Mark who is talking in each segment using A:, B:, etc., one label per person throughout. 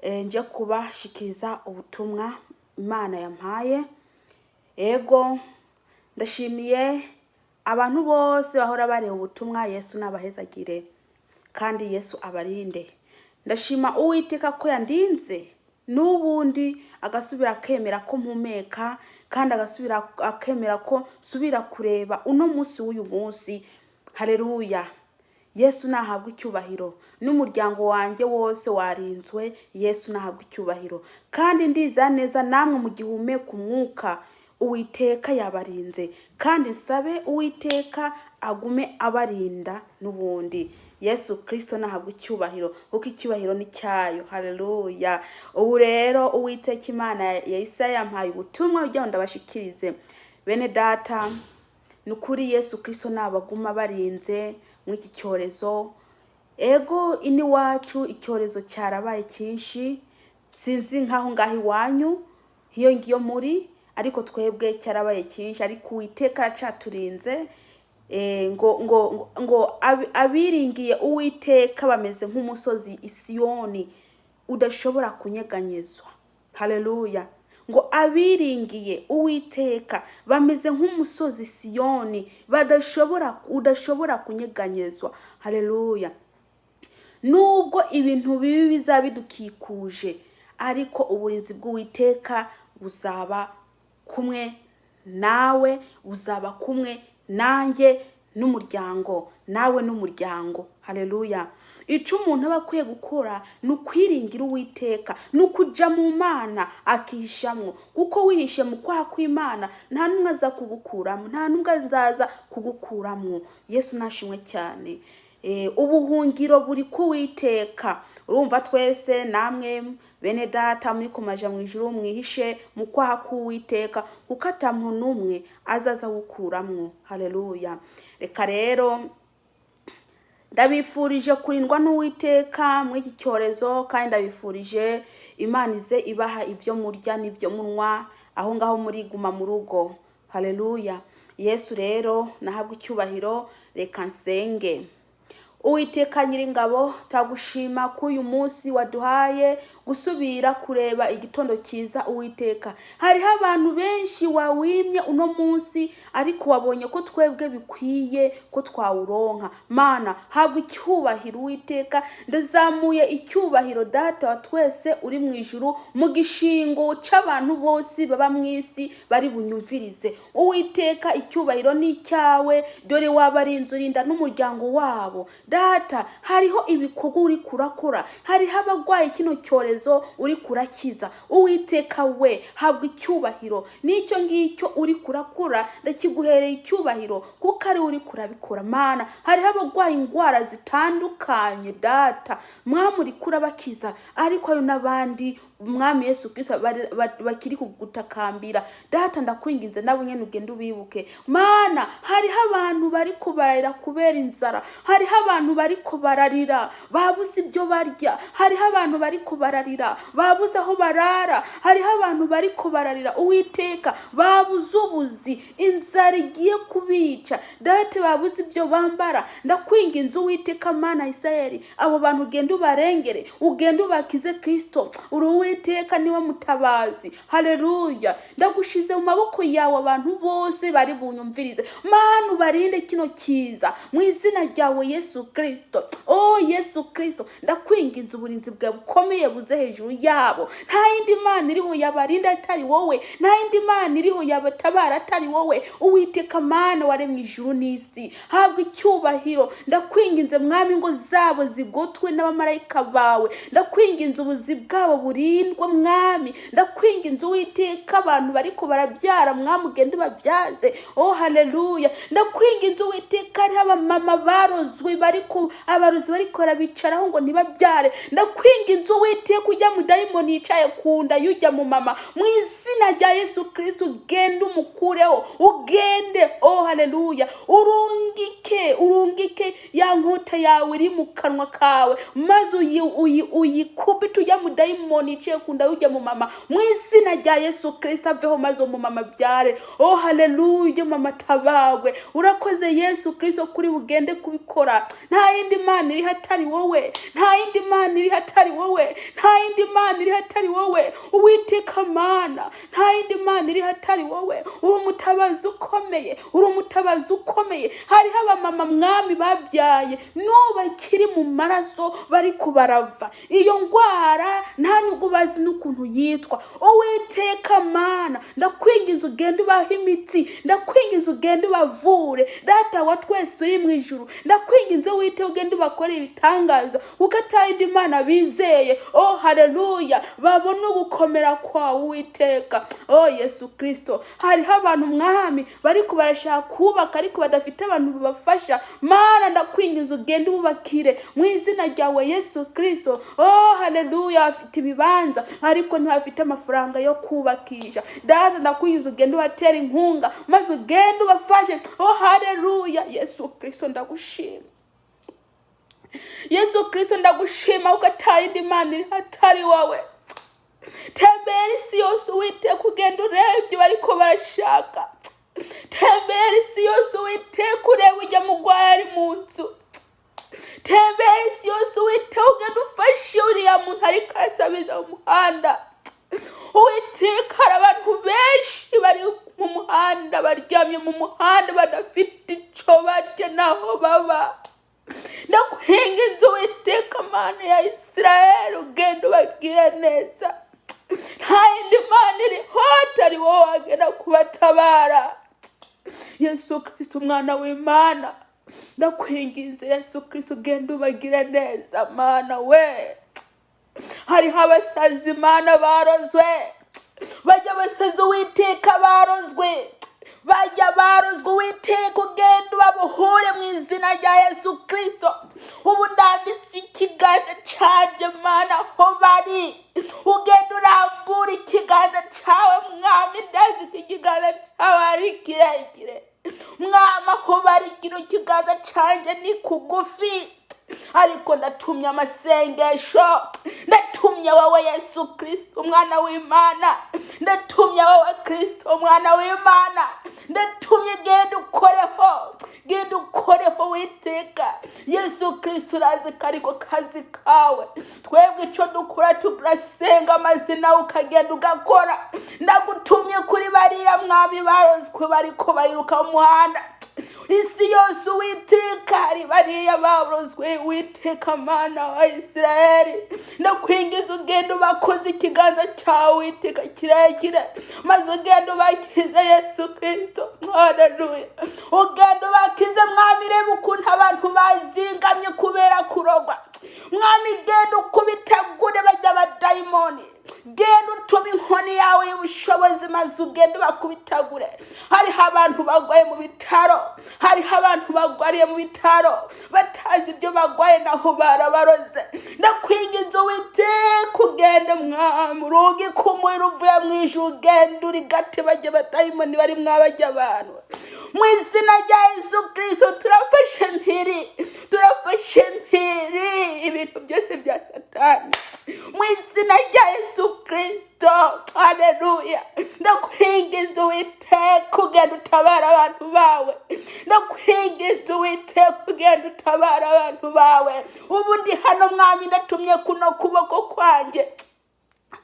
A: nje kubashikiriza ubutumwa Imana yampaye. Ego ndashimiye abantu bose bahora bareba ubutumwa. Yesu nabahezagire kandi Yesu abarinde. Ndashima Uwiteka ko yandinze n'ubundi agasubira akemera ko mpumeka, kandi agasubira akemera ko subira kureba uno munsi w'uyu munsi. Haleluya. Yesu nahabwa icyubahiro, n'umuryango wanjye wose warinzwe. Yesu nahabwa icyubahiro, kandi ndiza neza namwe mu gihumeka umwuka Uwiteka yabarinze, kandi nsabe Uwiteka agume abarinda n'ubundi. Yesu Kristo nahabwa icyubahiro, kuko icyubahiro ni cyayo. Haleluya. Ubu rero Uwiteka Imana ya Isaya yampaye ubutumwa kugira ngo ndabashikirize. Bene data, nukuri Yesu Kristo nabaguma barinze mw'iki cyorezo. Ego ini wacu icyorezo cyarabaye cyinshi, sinzi nkaho ngaho iwanyu hiyo ngiyo muri, ariko twebwe cyarabaye cyinshi. Ariko Uwiteka acaturinze. Ngo abiringiye Uwiteka bameze nk'umusozi Isiyoni udashobora kunyeganyezwa. Haleluya. Ngo abiringiye Uwiteka bameze nk'umusozi Siyoni udashobora kunyeganyezwa. Haleluya. Nubwo ibintu bibi bizabidukikuje, ariko uburinzi bw'Uwiteka buzaba kumwe nawe, buzaba kumwe nanjye n'umuryango, nawe n'umuryango. Haleluya. Ico umuntu aba akwiye gukora ni ukwiringira Uwiteka, ni ukuja mu Mana akihishamwo, kuko wihishe mu kwaha kw'Imana nta numwe aza kugukuramo, nta numwe azaza kugukuramo. Yesu nashimwe cyane. Ubuhungiro buri ku Uwiteka. Urumva twese namwe bene data muri kumaja mu ijuru mwihishe mu kwaha k'Uwiteka, kuko atamuntu numwe azaza gukuramwo. Haleluya. Reka rero ndabifurije kurindwa n'Uwiteka muri iki cyorezo, kandi ndabifurije Imana ize ibaha ibyo murya n'ibyo munwa aho ngaho muri guma mu rugo. Haleluya. Yesu rero nahabwa icyubahiro. Reka nsenge. Uwiteka Nyiringabo, tagushima ko uyu munsi waduhaye gusubira kureba igitondo cyiza. Uwiteka, hariho abantu benshi wawimye uno munsi, ariko wabonye ko twebwe bikwiye ko twawuronka. Mana, habwa icyubahiro Uwiteka. Ndazamuye icyubahiro Data wa twese uri mu ijuru mu gishingo c'abantu bose baba mu isi bari bunyumvirize. Uwiteka, icyubahiro ni cyawe, dore wabarinze urinda n'umuryango wabo. Data, hariho ibikorwa uri kurakora, hariho abagwaye kino cyorezo uri kurakiza. Uwiteka we, habwa icyubahiro. Nicyo ngicyo uri kurakora ndakiguhereye icyubahiro, kuko ari uri kurabikora. Mana, hariho abagwaye indwara zitandukanye Data, Mwami uri kurabakiza, ariko ayo n'abandi Mwami Yesu Kristo bakiri kugutakambira. Data, ndakwinginze nabo nyene ugende ubibuke. Mana, hariho abantu bari kubarira kubera inzara, hariho abantu bari kubararira babuze ibyo barya, hariho abantu bari kubararira babuze aho barara, hariho abantu bari kubararira Uwiteka babuze ubuzi, inzara igiye kubica. Data, babuze ibyo bambara. Ndakwinginze Uwiteka Mana Isirayeli, abo bantu ugende ubarengere, ugende ubakize. Kristo uri Uwiteka, niwe mutabazi. Haleluya. Ndagushize mu maboko yawe abantu bose bari bunyumvirize. Mana, ubarinde kino kiza mu izina ryawe Yesu Kristo. Oh Yesu Kristo, ndakwinginze uburinzi bwawe bukomeye buze hejuru yabo. Nta yindi Mana iriho yabarinda atari wowe, nta yindi Mana iriho yabatabara atari wowe. Uwiteka Mana waremye ijuru n'isi, habwa icyubahiro. Ndakwinginze Mwami ngo zabo zigotwe n'abamarayika bawe. Ndakwinginze ubuzi bwabo burindwe Mwami. Ndakwinginze Uwiteka abantu bariko barabyara Mwami ugende babyaze. Oh haleluya. Ndakwinginze Uwiteka hariho abamama barozwe abarozi bariko barabicaraho ngo ntibabyare. Ndakwinginze Uwiteka ujya mu dayimoni yicaye kunda yujya mu mama, mu izina rya Yesu Kristo ugende umukureho, ugende. Oh haleluya. Urungike ya nkota yawe iri mu kanwa kawe, maze uyikubite ujya mu dayimoni yicaye kunda yujya mu mama, mu izina rya Yesu Kristo aveho maze umumama byare. Oh haleluya. Mama tabagwe. Urakoze Yesu Kristo kuri bugende kubikora. nta yindi mana iri hatari wowe, nta yindi mana iri hatari wowe, nta yindi mana iri hatari wowe. Uwiteka Mana, nta yindi mana iri hatari wowe. Uri umutabazi ukomeye, uri umutabazi ukomeye. Hariho abamama mwami babyaye n'ubu bakiri mu maraso bari kubarava. Iyo ndwara nta nubwo bazi n'ukuntu yitwa. Uwiteka Mana, ndakwinginze ugende ubaha imiti, ndakwinginze ugende ubavure. Data wa twese uri mu ijuru, ndakwinginze Uwiteka ugende ubakore ibitangaza, kuko ata yindi mana bizeye. Haleluya, babone ugukomera kwawe Uwiteka. Yesu Kristo, hariho abantu mwami bari kubarashaka kubaka ariko badafite abantu babafasha. Mana, ndakwinginze ugende ububakire mu izina ryawe Yesu Kristo. Haleluya, afite ibibanza ariko ntibafite amafaranga yo kubakisha. Data, ndakwinginze ugende ubatera inkunga maze ugende ubafashe. Haleluya, Yesu Kristo ndagushima. Yesu Kristo ndagushima uko ata yindi mana iri hatari wowe. Tembera isi yose Uwiteka ugende urebye bariko barashaka. Tembera isi yose Uwiteka urebe ujya mugwayi ari mu nzu. Tembera isi yose Uwiteka ugende ufashe uriya muntu ariko asabiza mu muhanda. Uwiteka, hari abantu benshi bari mu muhanda, baryamye mu muhanda badafite icyo barya naho baba. Ndakwinginze Uwiteka Mana ya Isirayeli ugende ubagire neza. Nta yindi mana iriho atari wowe wagenda kubatabara. Yesu Kristo umwana w'Imana, ndakwinginze Yesu Kristo ugende ubagire neza Mana we. Hariho abasazi Mana barozwe, bajya basazi Uwiteka barozwe, bajya barozwe Uwiteka ugende ubabohore mu izina rya Yesu Kristo. Ubu ndambitse ikiganza cyanjye Mana aho bari, ugende urambura ikiganza cyawe mwami. Ndazi ko ikiganza cyawe ari kirekire mwami, aho bari kino kiganza cyanjye ni kugufi, ariko ndatumye amasengesho, ndatumye wowe Yesu Kristo umwana w'Imana, ndatumye wowe Kristo umwana w'Imana, ndatumye genda ukoreho, genda ukoreho Uwiteka. Yesu Kristo urazi ko ariko kazi kawe. Twebwe icyo dukora turasenga amazina ukagenda ugakora. Ndagutumye kuri bariya mwami barozwe bariko bariruka mu muhanda. Isi yose Uwiteka, hari bariya barozwe Uwiteka Mana wa Isirayeli, ndakwinginze ugende ubakoze ikiganza cyawe Uwiteka kirekire, maze ugende ubakize Yesu Kristo. Haleluya, ugende ubakize mwami. Reba ukuntu abantu bazingamye kubera kurogwa mwami, genda ukubitagure bajya abadayimoni. Genda utume inkoni yawe y'ubushobozi maze ugende bakubitagure. Hariho abantu bagwaye mu bitaro, hariho abantu bagwariye mu bitaro batazi ibyo bagwaye naho barabaroze. Ndakwinginze Uwiteka ugende mwami, urugi kumwira uvuye mu ijuru, ugende urigate bajya abadayimoni bari mwabajya abantu. Mu izina rya Yesu Kristo turafashe mpiri, turafashe mpiri ibintu byose bya Satani mu izina rya Yesu Kristo. Haleluya, ndakwinginze Uwiteka ugende utabara abantu bawe, ndakwinginze Uwiteka ugende utabara abantu bawe. Ubu ndi hano mwami, ndatumye kuno kuboko kwanjye.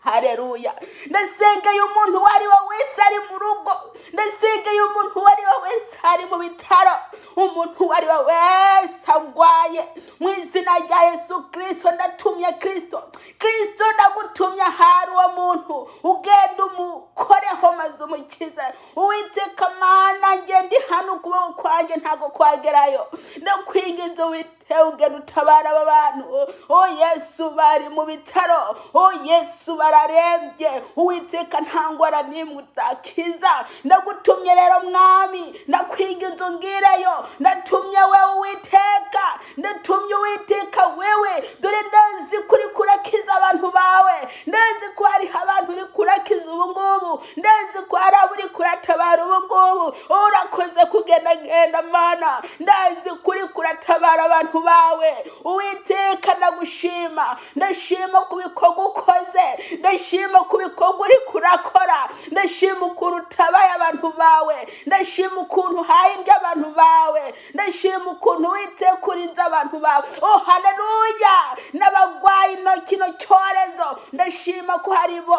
A: Haleluya, ndasengeye umuntu uwo ari we wese ari mu rugo, ndasengeye umuntu uwo ari we wese ari mu bitaro, umuntu uwo ari we wese agwaye mu izina rya Yesu Kristo. Ndatumye Kristo, Kristo ndagutumye ahari uwo muntu, ugende umukoreho maze umukize. Uwiteka Mana, ngende hano ukuboko kwanjye ntago kwagerayo. Ndakwinginze Uwiteka ugende utabara aba bantu. Yesu, bari mu bitaro, Yesu bararembye. Uwiteka nta ndwara n'imwe utakiza. Ndagutumye rero mwami, ndakwinginze ungireyo. Ndatumye wewe Uwiteka, ndatumye Uwiteka wewe, dore ndazi kuri kurakiza abantu bawe, ndazi ko hari abantu uri kurakiza ubu ngubu, ndazi ko hari aburi kuratabara ubu ngubu. Urakoze kugenda genda Mana, ndazi kuri kuratabara abantu bawe. Uwiteka ndagushima, ndashima kubikorwa ukoze, ndashima kubikorwa uri kurakora. Ndashima ukuntu utabaye abantu bawe, ndashima ukuntu uhaye indyo abantu bawe, ndashima ukuntu Uwiteka urinze abantu bawe. Oh haleluya! N'abagwayi kino cyorezo ndashima ko hari abo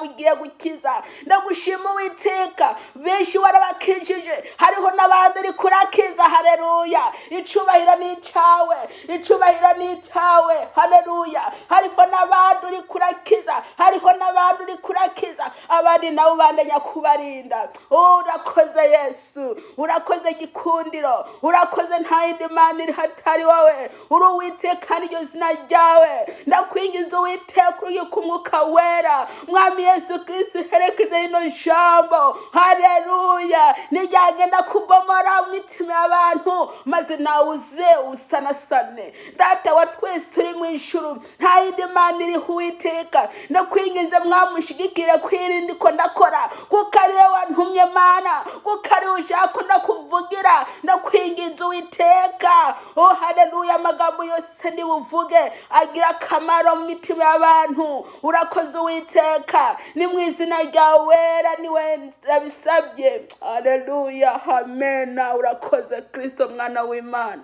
A: ugiye gukiza. Ndagushima Uwiteka, benshi warabakijije, hariho n'abandi uri kurakiza. Haleluya! Icubahiro ni icyawe, icubahiro ni icyawe. Haleluya! Hariho n'abandi uri kurakiza, hariho n'abandi uri kurakiza, abandi nawe ubandanya kubarinda. Oh urakoze Yesu, urakoze gikundiro, urakoze nta yindi mana iri hatari wowe. Uri Uwiteka n'iryo zina ryawe. Ndakwinginze Uwiteka uri ku Mwuka Wera, Mwami Yesu Kristo herekeze rino jambo. Haleluya! Nijyagenda kubomora imitima y'abantu, maze nawe uze usanasane. Data wa twese uri mu ijuru, nta yindi mana iriho Uwiteka. Ndakwinginze mwamushigikire kwirinda ko ndakora, kuko ari wowe wantumye Mana, kuko ari wowe ushaka ndakuvugira. Ndakwinginze Uwiteka, oh haleluya, amagambo yose ndibuvuge agira akamaro mu mitima y'abantu. Urakoze Uwiteka, ni mu izina ryawe wera niwe ndabisabye. Haleluya, amen. Urakoze Kristo mwana w'Imana,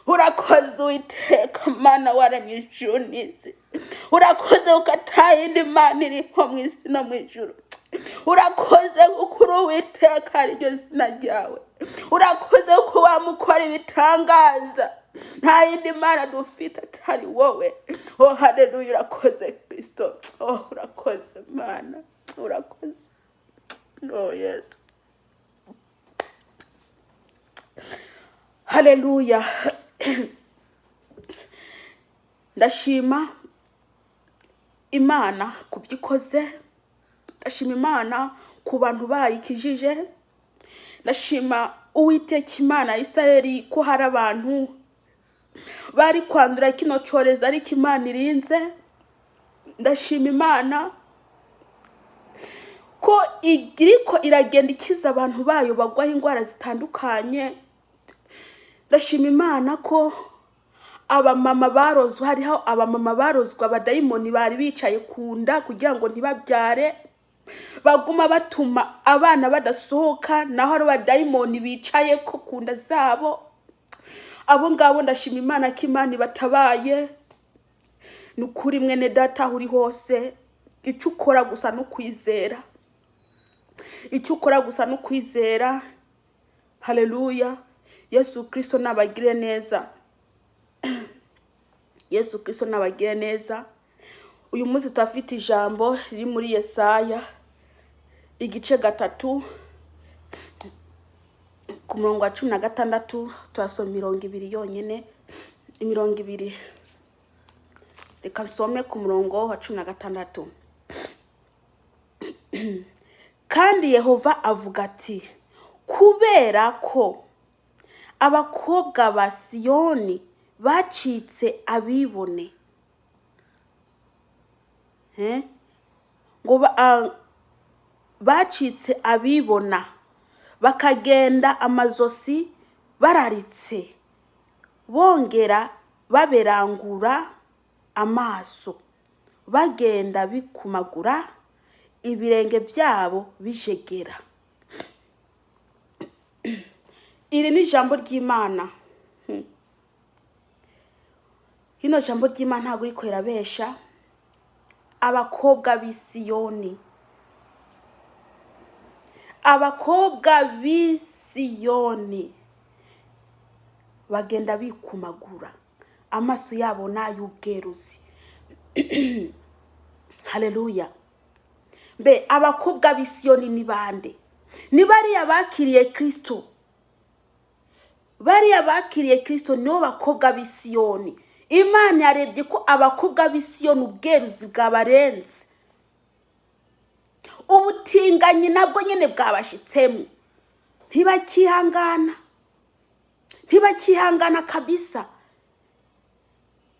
A: urakoze Uwiteka Mana waremye ijuru n'isi. Urakoze ukatayindi mana iriho mu isi no mu ijuru. Urakoze kuko uri Uwiteka ariryo zina ryawe. Urakoze ko wamukora ibitangaza, nta yindi mana dufite atari wowe. Oh haleluya, urakoze Kristo. Oh urakoze Mana, urakoze. Oh yes. Haleluya. Ndashima Imana kubyikoze, ndashima Imana ku bantu bayikijije, ndashima Uwiteka Imana ya Isirayeli ko hari abantu bari kwandura kino cyorezo ariko Imana irinze. Ndashima Imana ko iriko iragenda ikiza abantu bayo bagwaye indwara zitandukanye. Ndashima Imana ko abamama barozwe, hariho abamama barozwe abadayimoni bari bicaye kunda kugira ngo ntibabyare, baguma batuma abana badasohoka, naho ari abadayimoni bicaye ko kunda zabo. Abo ngabo ndashima Imana ko Imana ibatabaye. Nukuri mwene data uri hose, icyo ukora gusa no kwizera, icyo ukora gusa no kwizera. Haleluya. Yesu Kristo nabagire neza, Yesu Kristo nabagire neza. Uyu munsi twafite ijambo riri muri Yesaya igice 3 ku murongo wa 16, twasoma 200 yonyine, 200. Reka nsome ku murongo wa 16. Kandi Yehova avuga ati, kubera ko abakobwa ba Siyoni bacitse abibone, ngo bacitse abibona, bakagenda amazosi bararitse, bongera baberangura amaso, bagenda bikumagura, ibirenge byabo bijegera. Iri ni ijambo ry'Imana. Hino jambo ry'Imana ntabwo riko irabesha. Abakobwa b'i Siyoni, abakobwa b'i Siyoni bagenda bikumagura, amaso yabo n'ay'ubweruzi. Haleluya. Mbe abakobwa b'i Siyoni ni bande? Ni bariya bakiriye Kristo. Bariya bakiriye Kristo nibo bakobwa b'i Siyoni. Imana yarebye ko abakobwa b'i Siyoni ubweruzi bwabarenze, ubutinganyi nabwo nyene bwabashitsemo, ntibakihangana kabisa.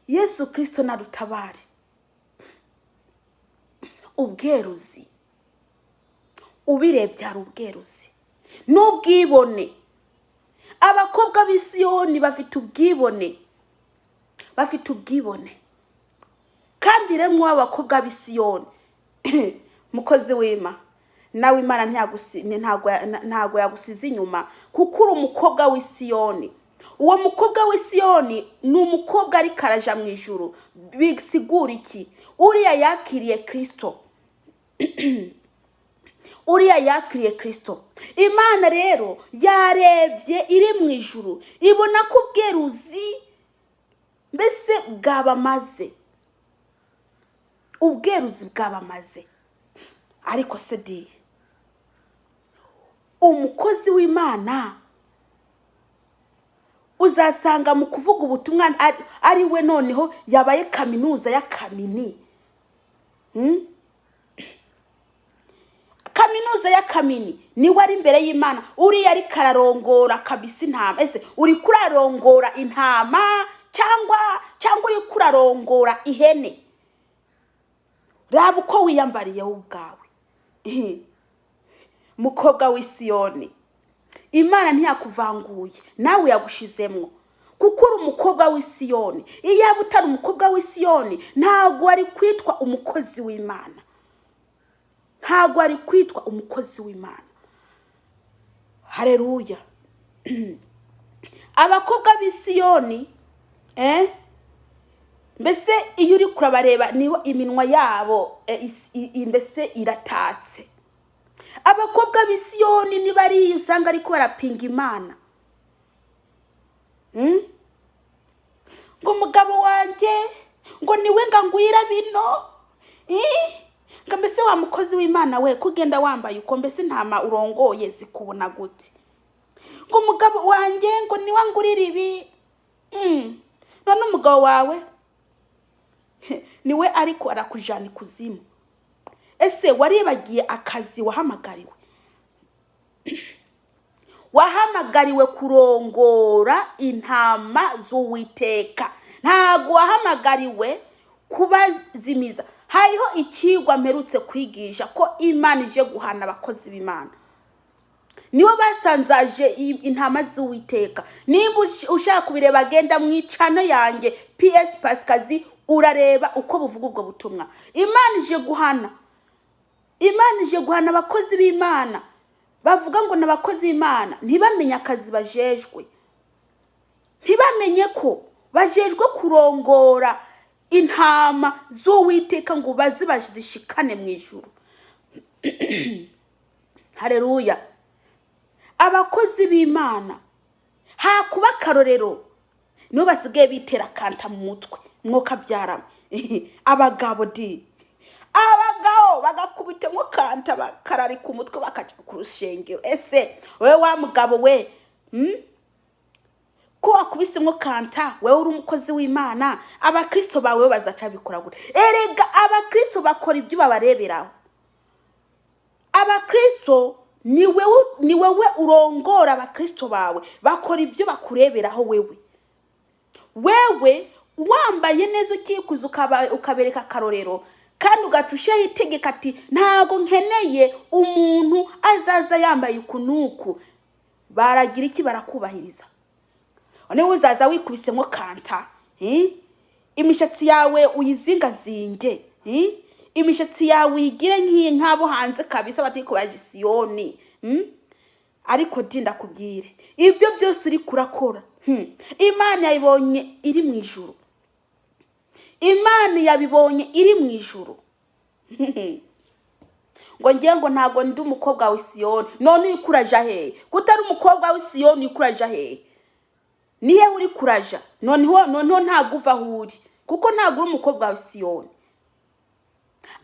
A: Yesu Kristo nadutabare. Ubweruzi, ubirebye ari ubweruzi n'ubwibone. Abakobwa b'i Siyoni bafite ubwibone, kandi bahiremo abakobwa b'i Siyoni. Mukozi w'Imana, nawe Imana ntago yagusize inyuma, kuko uri umukobwa w'i Siyoni. Uwo mukobwa w'i Siyoni ni umukobwa ari karaja mu ijuru. Bisigura iki? Uriya yakiriye Kristo. Uriya yakiriye Kristo. Imana rero yarebye iri mu ijuru, ibona ko ubweruzi mbese bwabamaze. Ubweruzi bwabamaze. Ariko se umukozi w'Imana uzasanga mu kuvuga ubutumwa ari we noneho yabaye kaminuza ya kamini. Kaminuza ya kamini niwe ari imbere y'Imana. Uriya ari kararongora kabisa intama. Ese uri kurarongora intama cyangwa uri kurarongora ihene? Raba uko wiyambariye ubwawe. Mukobwa w'i Siyoni, Imana ntiyakuvanguye, nawe yagushizemwo, kuko uri umukobwa w'i Siyoni. Iyo yaba utari umukobwa w'i Siyoni, ntabwo ari kwitwa umukozi w'Imana. Ntabwo ari kwitwa umukozi w'Imana. Haleluya. Abakobwa b'i Siyoni, mbese iyo uri kurabareba niho iminwa yabo mbese iratatse. Abakobwa b'i Siyoni ni bari usanga ariko barapinga Imana. Ngo umugabo wanjye ngo niwe ngwira bino. Ngo mbese wa mukozi w'Imana we kugenda wambaye uko, mbese ntama urongoye zikubona gute? Ngo umugabo wanjye ngo niwe ngurira ibi. None umugabo wawe niwe ariko arakujana ikuzimu. Ese waribagiye akazi wahamagariwe? Wahamagariwe kurongora intama z'Uwiteka. Ntago wahamagariwe kubazimiza. Hariho ikigwa mperutse kwigisha ko Imana ije guhana abakozi b'Imana. Nibo basanzaje intama z'Uwiteka. Nimba ushaka kubireba genda mwicana yanjye PS Pasikazi urareba uko buvuga ubwo butumwa. Imana ije guhana. Imana ije guhana abakozi b'Imana. Bavuga ngo n'abakozi b'Imana ntibamenye akazi bajejwe. Ntibamenye ko bajejwe kurongora intama z'Uwiteka ngo bazishikane mu ijuru. Haleluya. Abakozi b'Imana hakuba karorero nibo basigaye bitera kanta mu mutwe. Mwoka byarama. Abagabo bagakubita nko kanta bakarari ku mutwe bakaja ku rushengero. Ese wewe wa mugabo we, ko wakubise nko kanta, wewe uri umukozi w'Imana, abakristo bawe bazaca bikora gute? Erega abakristo bakora ibyo babareberaho. Abakristo ni wewe urongora abakristo bawe, bakora ibyo bakureberaho wewe. Wewe wambaye neza ukikuza ukabereka karorero, kandi ugacushaho itegeka ati ntago nkeneye umuntu azaza yambaye ukunuku. Baragira iki? Barakubahiriza. One uzaza wikubise nko kanta, imishatsi yawe uyizingazinge, imishatsi yawe igire nk'abo hanze kabisa batikubaje Siyoni. Ariko ndakubwire ibyo byose uri kurakora, Imana yabibonye iri mu ijuru. Imana yabibonye iri mu ijuru. Ngo ngiye ngo ntago ndi umukobwa w'i Siyoni. None uri kuraja he? Kutari umukobwa w'i Siyoni uri kuraja he? Niye uri kuraja? Noneho ntago uva huri, kuko ntago uri umukobwa w'i Siyoni.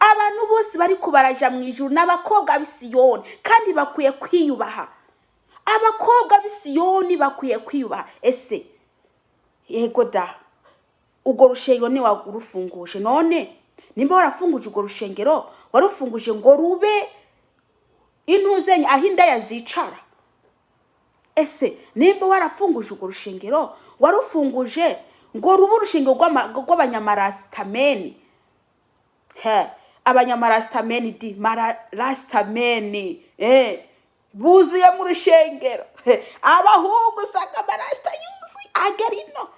A: Abantu bose bari kubaraja mu ijuru n'abakobwa b'i Siyoni, kandi bakwiye kwiyubaha. Abakobwa b'i Siyoni bakwiye kwiyubaha. Ese yego da, ugo rushengero ni wagurufunguje. None nimba warafunguje ugo rushengero, warufunguje ngo rube intuzenye ahinda yazicara? Ese nimba warafunguje ugo rushengero, warufunguje ngo rube urushengero rw'abanyamarasitameni? Abanyamarasitameni marasitameni buzuye mu rushengero. Abahungu usanga amarasita yuzuye agerino.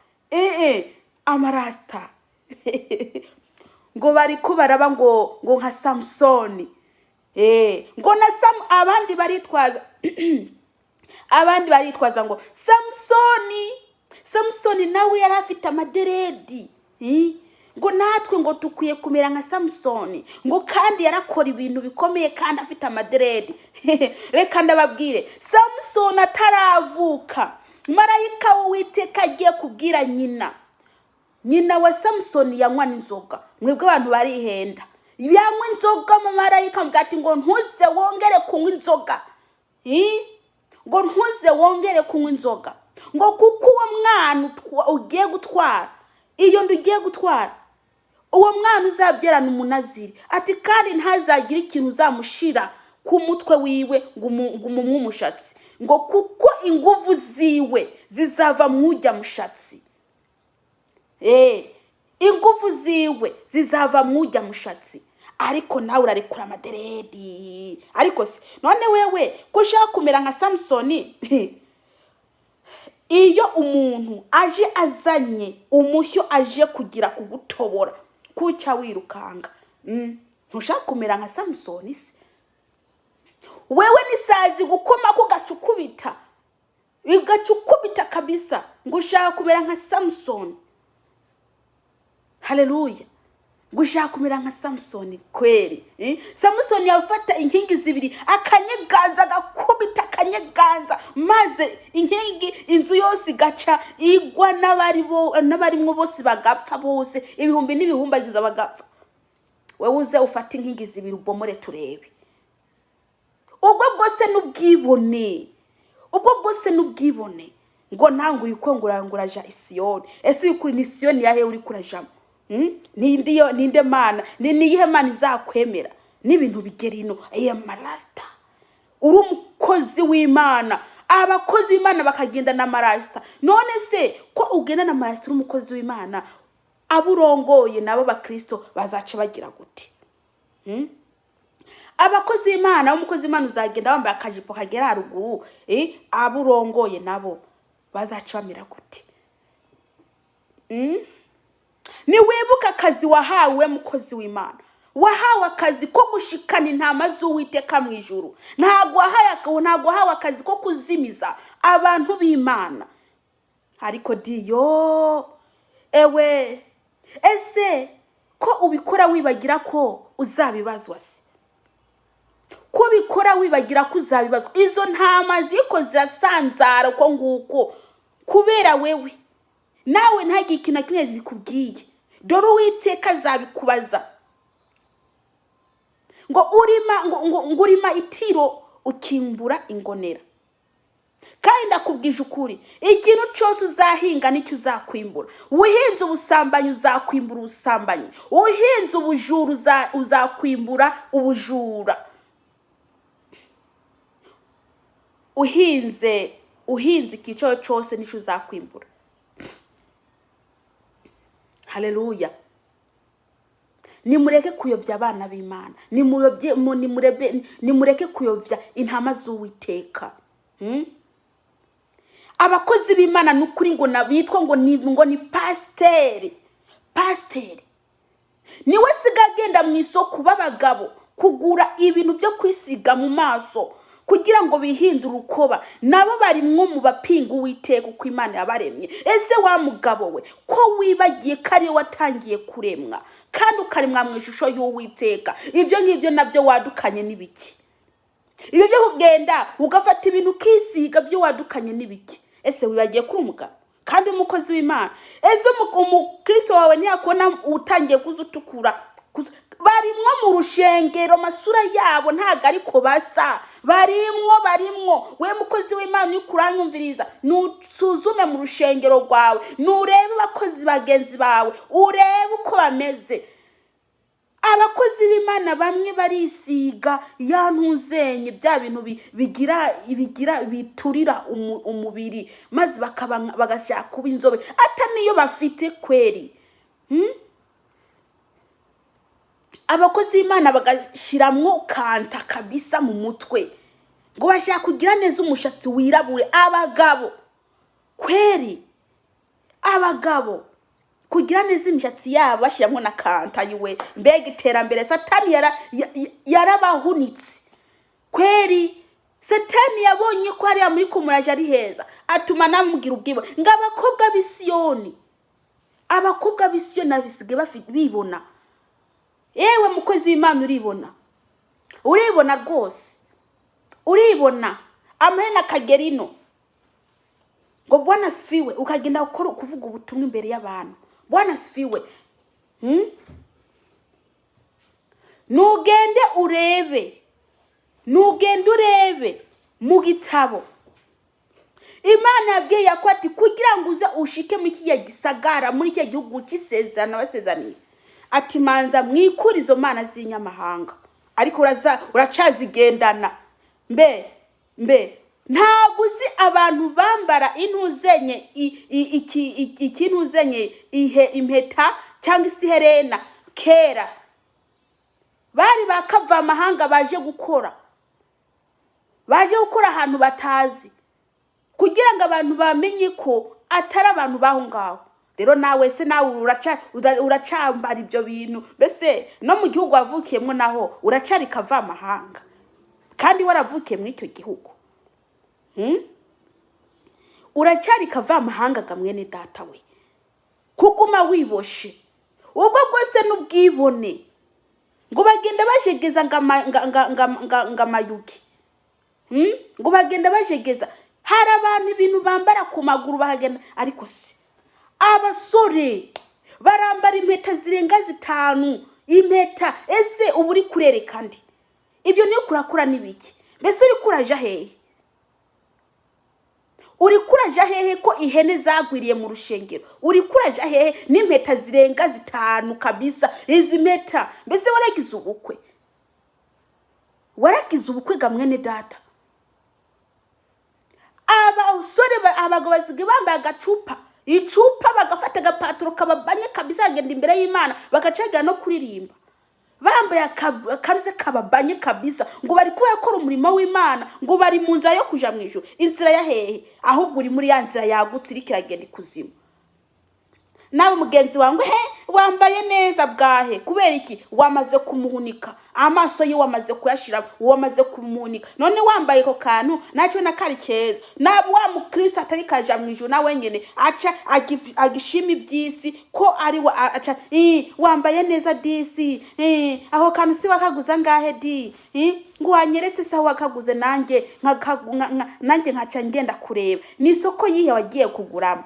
A: Amarasita ngo bari ko baraba ngo nka Samsoni. Ngo na abandi baritwaza ngo Samsoni nawe yari afite amaderedi. Ngo natwe ngo tukwiye kumera nka Samsoni, ngo kandi yarakora ibintu bikomeye kandi afite amaderedi. Reka ndababwire, Samsoni ataravuka, marayika w'Uwiteka agiye kubwira nyina wa Samsoni yanywa n'inzoga. Mwebwe abantu barihenda, yanywa inzoga, mu marayika mbwati ngo ntuze wongere kunywa inzoga. Ngo ntuze wongere kunywa inzoga, ngo kuko uwo mwana ugiye gutwara, iyo ndugiye gutwara, uwo mwana uzabyarana umunaziri. Ati kandi ntazagira ikintu uzamushira ku mutwe wiwe ngo umumwe umushatsi, ngo kuko inguvu ziwe zizava mwujya mushatsi. Inguvu ziwe zizava mwujya mushatsi. Ariko nawe urarekura amaderedi. Ariko se none wewe ko ushaka kumera nka Samsoni, iyo umuntu aje azanye umushyo aje kugira kugutobora, kucya wirukanga, ntushaka kumera nka Samsoni se? Wewe nisazi gukoma ko gacukubita, igacukubita kabisa, ngo ushaka kumera nka Samsoni. Haleluya. Gushaka kumera nka Samsoni kweri. Samsoni yafata inkingi zibiri akanyeganza, agakubita akanyeganza, maze inkingi inzu yose gaca igwa, n'abarimwo bose bagapfa, bose ibihumbi n'ibihumbagiza bagapfa. Wewe uze ufata inkingi zibiri ubomore turebe. Ubwo bwose n'ubwibone, ngo nangu yikonguranguraja Isiyoni. Ese ukuri ni Isiyoni yahe uri kurajamo? Ninde mana? Niyihe mana izakwemera? N'ibintu bigerino marasta. Uri umukozi w'Imana, abakozi b'Imana bakagenda na marasta. None se ko ugenda na marasta uri umukozi w'Imana, aburongoye nabo bakristo bazaca bagira gute? Abakozi b'Imana, umukozi w'Imana uzagenda wambaye akajipo kagera haruguru, aburongoye nabo bazaca bamera gute? Ni wibuka akazi wahawe mukozi w'Imana. Wahawe akazi ko gushikana intama z'Uwiteka mu ijuru. Ntago wahawe akazi ko kuzimiza abantu b'Imana. Ariko diyo, ese ko ubikora wibagira ko uzabibazwa se? Ko bikora wibagira ko uzabibazwa? Izo ntama ziko zirasanzara uko nguko kubera wewe. Nawe ntagi ikintu kimwe bikubwiye. Dore Uwiteka azabikubaza. Ngo urima itiro ukimbura ingonera. Kandi ndakubwije ukuri, ikintu cyose uzahinga nicyo uzakwimbura. Uhinze ubusambanyi uzakwimbura ubusambanyi. Uhinze ubujura uzakwimbura ubujura. Uhinze ikico cyose nicyo uzakwimbura. Haleluya. Nimureke kuyovya abana b'Imana. Nimureke kuyovya intama z'Uwiteka. Abakozi b'Imana nukuri ngo nabitwa ngo ni pasteri. Niwe sigagenda mu isoko babagabo kugura ibintu byo kwisiga mu maso kugira ngo bihindure ukoba. Nabo bari mwo mu bapinga Uwiteka uko Imana yabaremye. Ese wa mugabo we ko wibagiye kari watangiye kuremwa kandi ukaremwa mu ishusho y'Uwiteka? Ivyo ngivyo nabyo wadukanye n'ibiki? Ibyo byo kugenda ugafata ibintu kisiga byo wadukanye n'ibiki? Ese wibagiye kurumuga kandi umukozi w'Imana? Ese umukristo wawe ntiyakona utangiye kuzutukura? Barimwo mu rushengero, masura yabo ntago ariko basa. Barimwo. We mukozi w'Imana ukuranyumviriza, nusuzume mu rushengero rwawe, nurebe abakozi bagenzi bawe, urebe uko bameze. Abakozi b'Imana bamwe barisiga yantuzenye bya bintu bigira biturira umubiri, maze bagashaka kuba inzobe ataniyo bafite kweri. Abakozi b'Imana bagashiramwo kanta kabisa mu mutwe ngo bashaka kugira neza umushatsi wirabure. Abagabo kweri, abagabo kugira neza imishatsi yabo bashyiramo na kanta yiwe. Mbega iterambere! Satani yarabahunitse kweri. Satani yabonye ko hariya muri kumuraje ari heza, atuma namubwira ubwibo ngo abakobwa b'Isiyoni, abakobwa b'Isiyoni abisige bibona. Yewe mukozi w'Imana, uribona rwose, uribona amena kagerino ngo Bwana asifiwe, ukagenda kuvuga ubutumwa imbere y'abantu. Bwana asifiwe. Nugende urebe mu gitabo Imana yabwiye Yakobo ati kugira ngo uze ushike mu kiya gisagara muri cyo gihugu cy'isezerano basezaniye, ati manza mwikura izo mana z'inyamahanga, ariko uracazigendana. Mbe ntabwo uzi abantu bambara intuzenye ikintuzenye impeta cyangwa isiherena kera bari bakava amahanga baje gukora ahantu batazi, kugira ngo abantu bamenye ko atari abantu baho ngaho. Rero nawe uracambara ibyo bintu, mbese no mu gihugu wavukiyemo naho uracari kava amahanga, kandi waravukiye muri icyo gihugu. Uracyari kava amahanga gamwene data we, kuguma wiboshe ubwo bwose n'ubwibone ngo bagenda bajegeza ngamayuki. Ngo bagenda bajegeza, hari abantu ibintu bambara ku maguru bahagenda, ariko se abasore barambara impeta zirenga 5 impeta. Ese ubu uri kurereka ndi ibyo niyo kurakura nibiki? Mbese uri kuraja hehe? Uri kuraja hehe ko ihene zagwiriye mu rushengero? Uri kuraja hehe n'impeta zirenga 5 kabisa? Izi mpeta mbese waragize ubukwe gamwene data. Abasore abagabo basige bambaye agacupa, icupa bagafata agapaturo kababanye kabisa, agenda imbere y'Imana bagacaga no kuririmba bambaye akaruze kababanye kabisa, ngo bari kubakora umurimo w'Imana, ngo bari mu nzira yo kuja mu ijuru. Inzira ya hehe? Ahubwo uri muri ya nzira yagusirikira agenda ikuzimu. Nawe mugenzi wangu wambaye neza bwahe? Kubera iki? Wamaze kumuhunika amaso ye, wamaze kuyashira, wamaze kumuhunika. None wambaye ko kantu nacyo nakari keza. Nabo wa mukristo atari kaja mu ijuru nawe nyene aca agishima ibyisi ko ari aca wambaye neza disi. Aho kantu si wakaguza ngahe di? Ngo wanyeretse se wakaguze nanjye nkaca ngenda kureba. Ni isoko yihe wagiye kuguramo?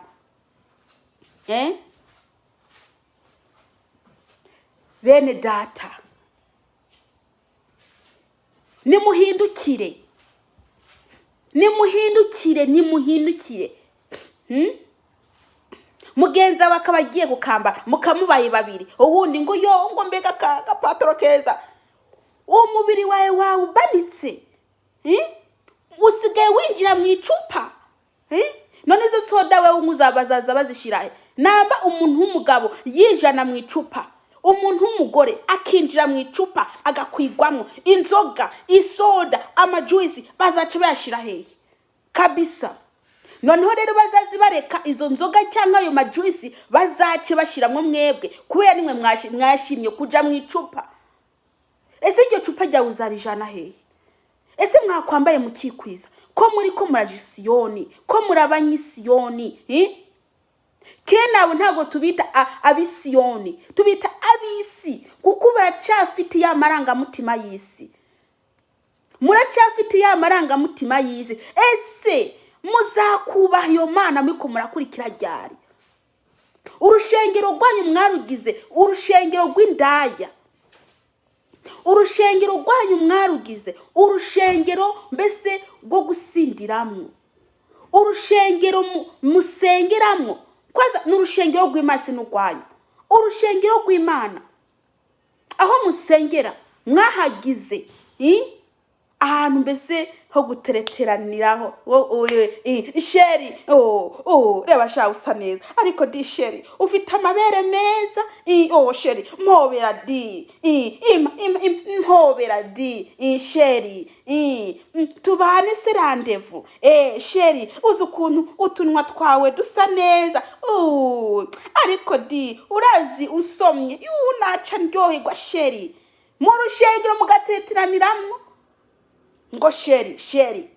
A: Bene data, nimuhindukire. Mugenza bakaba agiye gukamba mukamubaye babiri, ubundi ngo ngo mbega gapatro keza, umubiri wawe wawubanitse. Usigaye winjira mu icupa. None izo soda wewe umuzabazaza bazishirahe? Namba umuntu w'umugabo yijana mu icupa, umuntu w'umugore akinjira mu icupa agakwigwamo inzoga, isoda, amajuice, bazaca bayashira hehe kabisa? Noneho rero bazazi bareka izo nzoga cyangwa ayo majuice, bazace bashiramo mwebwe kubera nimwe mwashimye kuja mu icupa. Ese iryo cupa rya uzarijana hehe? Ese mwakwambaye mukikwiza ko muri ko murajisiyoni, ko murabanyisiyoni? Kena abo ntago tubita abisiyoni, tubita abisi, kuko baracafite ya maranga mutima y'isi. Muracafite ya maranga mutima y'isi. Ese muzakubaha iyo Mana mwiko murakurikira ryari? Urushengero rwanyu mwarugize urushengero rw'indaya. Urushengero rwanyu mwarugize urushengero mbese rwo gusindiramwo. Urushengero musengeramwo kwaza n'urushengero rw'Imana n'urwanyu. Urushengero rw'Imana aho musengera mwahagize ahantu mbese ho gutereteraniraho sheri reba sha usa neza ariko di sheri ufite amabere meza sheri mpobera di mpobera di sheri tubane se randevu sheri uzi ukuntu utunwa twawe dusa neza ariko di urazi usomye naca ndyoherwa sheri mu rushengero mugateteraniramwo ngo sheri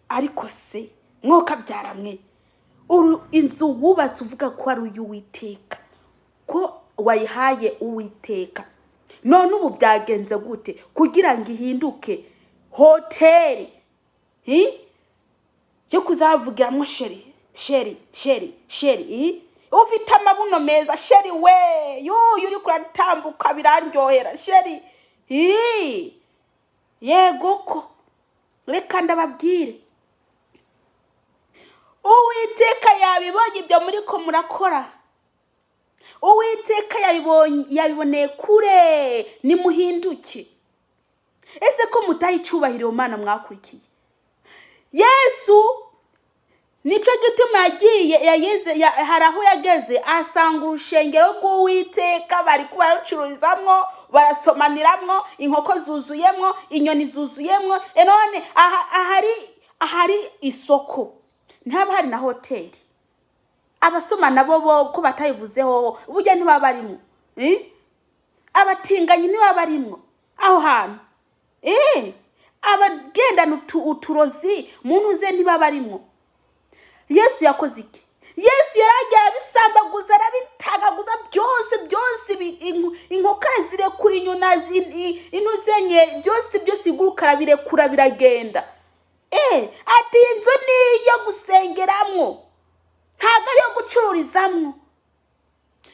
A: ariko se mwoka byaramwe inzu wubatse uvuga ko ari uy'Uwiteka ko wayihaye Uwiteka none ubu byagenze gute kugira ngo ihinduke hoteli yo kuzavugiramo sheri ufite amabuno meza sheri we uri kuratambuka biraryohera sheri yego ko reka ndababwire Uwiteka yabibonye ibyo muri ko murakora Uwiteka yabiboneye kure nimuhinduke ese ko mutaye icubahiro Mana mwakurikiye Yesu nico gituma yagiye hari aho yageze asanga urushengero rw'Uwiteka bari kubarucururizamwo barasomaniramwo inkoko zuzuyemwo inyoni zuzuyemwo none ahari isoko ntaba hari na hoteli abasomana bo ko batayivuzeho burya ntibaba barimo abatinganyi ntibaba barimo aho hantu abagendana uturozi muntu ze ntibaba barimo Yesu yakoze iki Yesu yaragiye abisambaguza arabitagaguza byose inkoko zirekura inyunazi inuzenye byose iguruka birekura biragenda ati inzu niyo gusengeramwo ntago ari yo gucururizamwo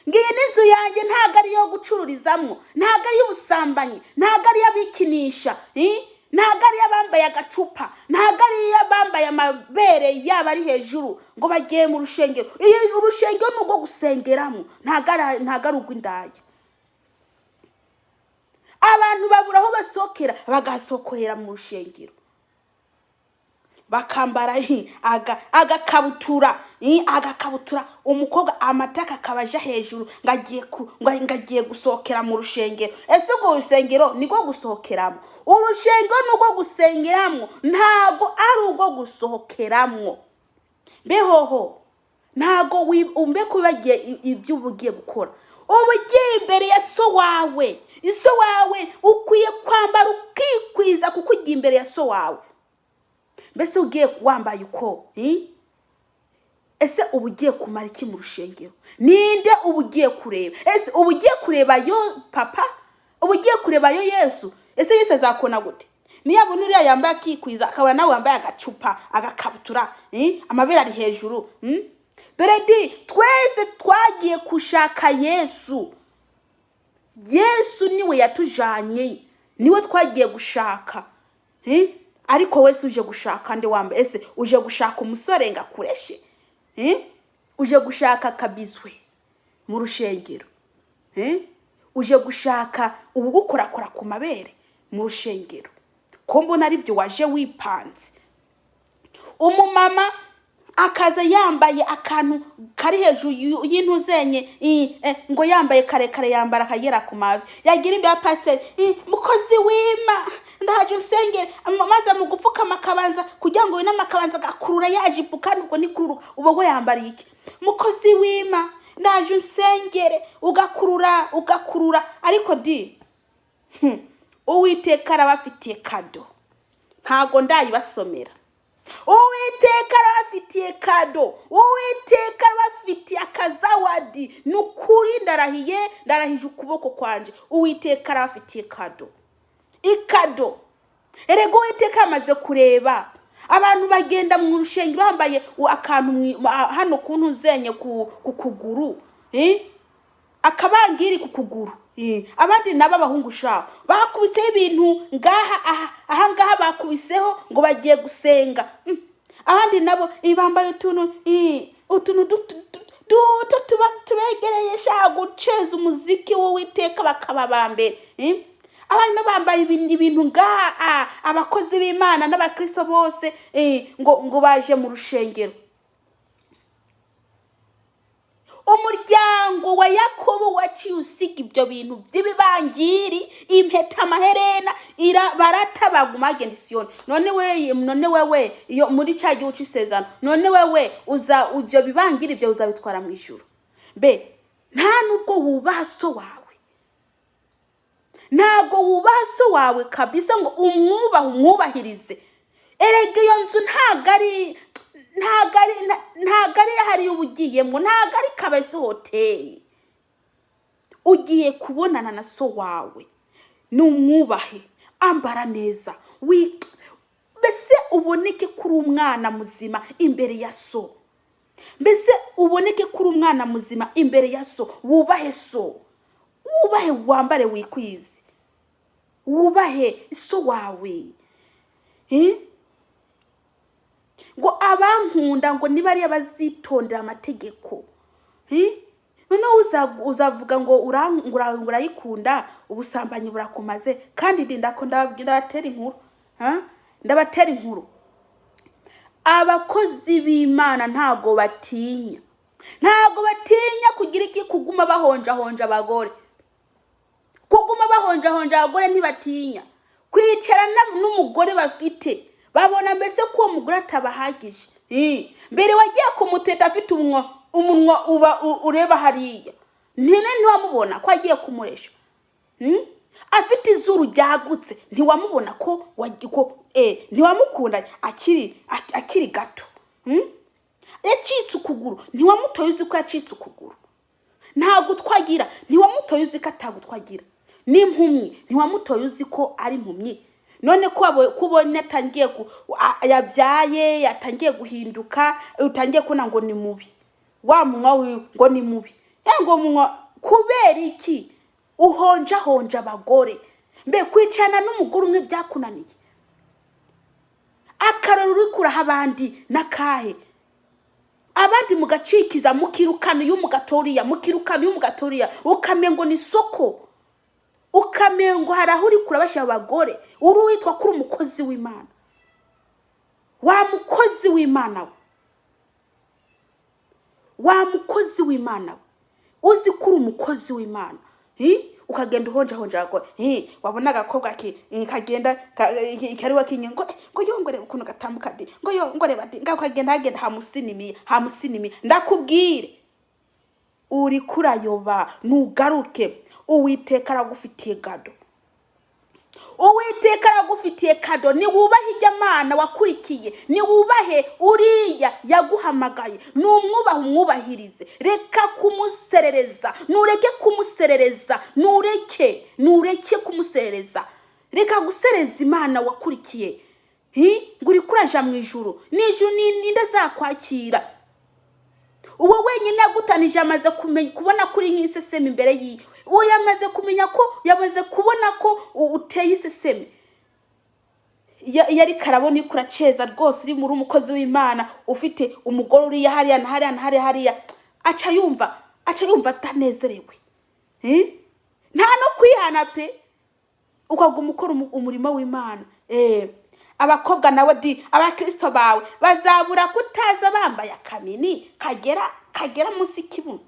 A: ngiye n'inzu yanjye ntago ari yo gucururizamwo ntago ari y'ubusambanyi ntago ari y'abikinisha ntago ari y'abambaye agacupa ntago ari y'abambaye amabere yaba ari hejuru ngo bagiye mu rushengero urushengero n'ubwo gusengeramo ntago ari urw'indaya abantu babura aho basokera bagasokohera mu rushengero bakambara agakabutura umukobwa amataka akabaja hejuru ngagiye gusohokera mu rushengero ese ubwo urusengero niko gusohokeramo urushengero nuko gusengeramo ntago ari ubwo gusohokeramo behoho ntago umbe kubagiye ibyo ubugiye gukora ubugiye imbere ya so wawe ukwiye kwambara ukikwiza kuko ugiye imbere ya so wawe mbese ugiye wambaye uko ese ubugiye kumara iki mu rushengero ninde ubugiye kureba ese ubugiye kureba yo papa ubugiye kureba yo Yesu ese Yesu azakona gute niyabona uriya yambaye akikwiza akaba nawe wambaye agacupa agakabutura amabere ari hejuru dore twese twagiye kushaka Yesu niwe yatujanye niwe twagiye gushaka ariko wese uje gushaka nde wambaye ese uje gushaka umusore ngakureshe uje gushaka kabizwe mu rushengero uje gushaka ubugukorakora ku mabere mu rushengero ko mbona ari byo waje wipanze umumama akaza yambaye akantu kari hejuru y'intuzenye ngo yambaye karekare yambara akagera ku mavi yagira imbere ya pasiteri mukozi wima ndaje usenge maze mu gupfukama akabanza kugira ngo n'amakabanza gakurura yajipu kandi ubwo ni kururu ubwo yambariye iki mukozi wima ndaje usengere ugakurura ariko Uwiteka arabafitiye kado ntago ndayibasomera Uwiteka arabafitiye kado Uwiteka arabafitiye akazawadi nukuri ndarahije ukuboko kwanje Uwiteka arabafitiye kado ikado erego Uwiteka amaze kureba abantu bagenda mu rushengero bambaye akantu hano kuntu zenye ku kuguru akabangiri ku kuguru abandi nabo abahungu shaho bakubiseho ibintu ngaha bakubiseho ngo bagiye gusenga abandi nabo bambaye utuntu tubegereye shaho guceza umuziki w'Uwiteka bakaba bambere abantu bambaye ibintu abakozi b'Imana n'abakristo bose ngo baje mu rushengero. Umuryango wa Yakobo waciye usiga ibyo bintu by'ibibangiri, impeta, amaherena, baratabaguma agenda i Siyoni. none wewe iyo muri cya gihugu cy'isezerano, none wewe ibyo bibangiri ibyo uzabitwara mu ijuru? Mbe nta nubwo wubaha so wawe, ntabwo wubaha so wawe kabisa ngo umwubahirize. Erega iyo nzu ntabwo ari hariya ubugiyemo, ntabwo ari Kabezi hoteli. Ugiye kubonana na so wawe, numwubahe, ambara neza, mbese uboneke kuri umwana muzima imbere ya so. Mbese uboneke kuri umwana muzima imbere ya so. Wubahe so, wubahe, wambare wikwize, wubahe so wawe. Ngo abankunda ngo niba ari abazitondera amategeko. Noneho uzavuga ngo urayikunda, ubusambanyi burakumaze. Kandi ndabatera inkuru. Abakozi b'Imana ntago batinya kugira iki, kuguma bahonja abagore. Kuguma bahonja abagore ntibatinya. Kwicarana n'umugore bafite, babona mbese ko uwo mugore atabahagije. Mbere wagiye kumuteta afite umunwa uba ureba hariya, ntiwamubona ko agiye kumuresha. Afite izuru ryagutse, ntiwamubona ko ntiwamukunda akiri gato. Yacitse ukuguru, ntiwamutoye uzi ko yacitse ukuguru. Ntabwo twagira, ntiwamutoye uzi ko atagutwagira. N'impumyi, ntiwamutoye uzi ko ari impumyi. None kubonye atangiye yabyaye, yatangiye guhinduka, utangiye kubona ngo ni mubi. Wa munwa wiwe ngo ni mubi. Ngo munwa kubera iki uhonja abagore? Mbe kwicana n'umugore umwe byakunaniye? Akararo uri kuraha abandi nakahe? Abandi mugacikiza, mukirukana y'umugatoriya, ukamengo ni soko. Ukamengo haraho uri kurabasha abagore. Uri witwa kuri umukozi w'Imana. Wa mukozi w'Imana, uzi kuri umukozi w'Imana. Ukagenda uhonja abagore. Wabona agakobwa kagenda kariwa kinye ngo yongore ukuntu gatambuka ndi, ngo yongore bati ngakagenda hamusinimi. Ndakubwire, uri kurayoba, nugaruke. Uwiteka aragufitiye kado. Ni wubahe ijyamana wakurikiye, ni wubahe uriya yaguhamagaye, numwubahe, umwubahirize. Reka kumuserereza, nureke kumuserereza. Reka gusereza Imana wakurikiye. Nguri kuraja mu ijuru, n'ijuru ninde zakwakira? Uwo wenyine yagutanije amaze kubona kuri nk'iseseme imbere yiwe. Uwo yamaze kubona ko uteye iseseme. Yari karabona ikuraceza rwose, uri muri umukozi w'Imana, ufite umugore uri hariya, aca yumva atanezerewe. Nta no kwihana pe, ukaguma ukora umurimo w'Imana. Abakobwa nawe abakristo bawe bazabura kutaza bambaye akamini kagera munsi kibuno.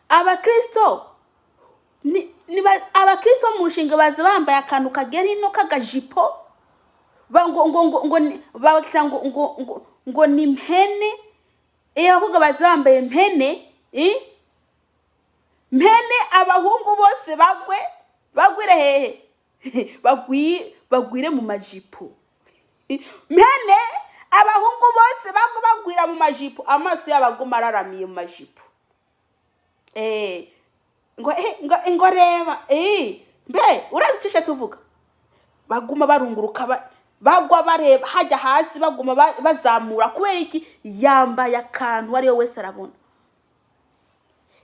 A: Abakristo mu nshinga baza bambaye akantu kagera ino kagajipo, ngo ni mpene. Abakobwa baza bambaye mpene. Abahungu bose bagwire hehe? Bagwire mu majipo. Mpene abahungu bose bagwira mu majipo, amaso y'abaguma araramiye mu majipo. Ngo reba, mbe urazi icyo tuvuga? Baguma barunguruka, bagwa bareba hajya hasi, baguma bazamura. Kubera iki? Yambaye akantu ari we wese arabona.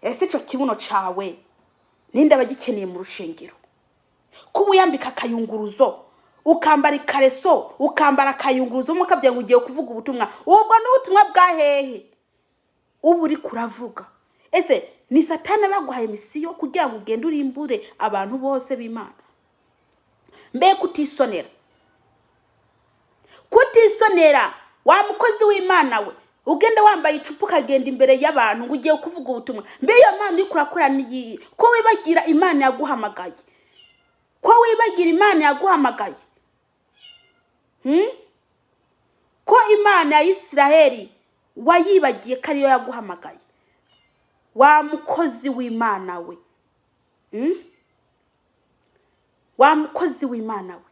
A: Ese ico kibuno cawe ninde bagikeneye mu rushengero? Ko wiyambika akayunguruzo, ukambara ikareso, ukambara akayunguruzo, mukabya ngo ugiye kuvuga ubutumwa. Ubwo n'ubutumwa bwa hehe? Ubu uri kuravuga. ese ni Satani baguhaye misiyo kugira ngo ugende urimbure abantu bose b'Imana? Mbe kutisonera wa mukozi w'Imana we, ugenda wambaye icupa ukagenda imbere y'abantu ngo ugiye kuvuga ubutumwa. Mbe iyo mpamvu ikurakora niyi ko wibagira Imana yaguhamagaye, ko Imana ya Isiraheli wayibagiye ko ariyo yaguhamagaye, wa mukozi w'Imana we, wa mukozi w'Imana we.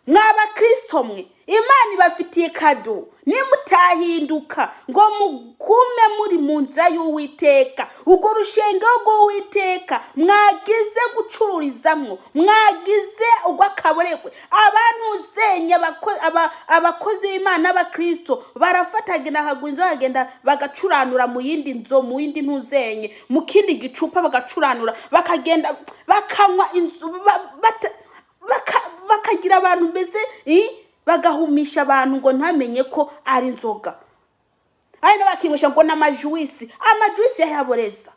A: Mwaba Kristo mwe, Imana ibafitiye kado, nimutahinduka ngo mugume muri mu nzira y'Uwiteka, ubwo rushengero rw'Uwiteka mwagize gucururizamwo, mwagize ugwakaborekwe. Abantu zenya abakozi b'Imana n'abakristo barafatagena hagwinzo bagenda bagacuranura mu yindi nzo, mu yindi ntuzenye, mu kindi gicupa bagacuranura, bakagenda bakanywa inzu, bakagira abantu mbese bagahumisha abantu ngo ntamenye ko ari inzoga. Ari n'abakingisha ngo n'amajuisi yayaboreza.